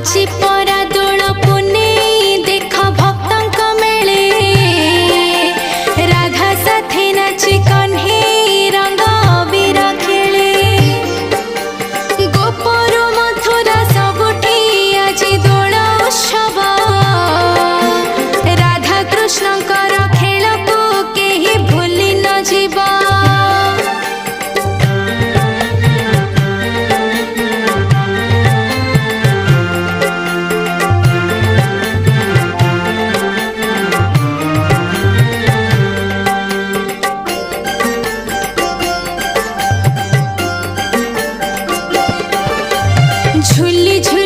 আজি পরা দোল পুনেই দেখ ভক্তଙ୍କ মেলে রাধা সাথে নাচি কন্হেই রঙ্গ অবির খেলে গোপর মথুরা সবুঠি আজি দোল উৎসব রাধা কৃষ্ণଙ୍କର খেলକୁ কেহি ভুলি ন ଯିବ। झुली झुली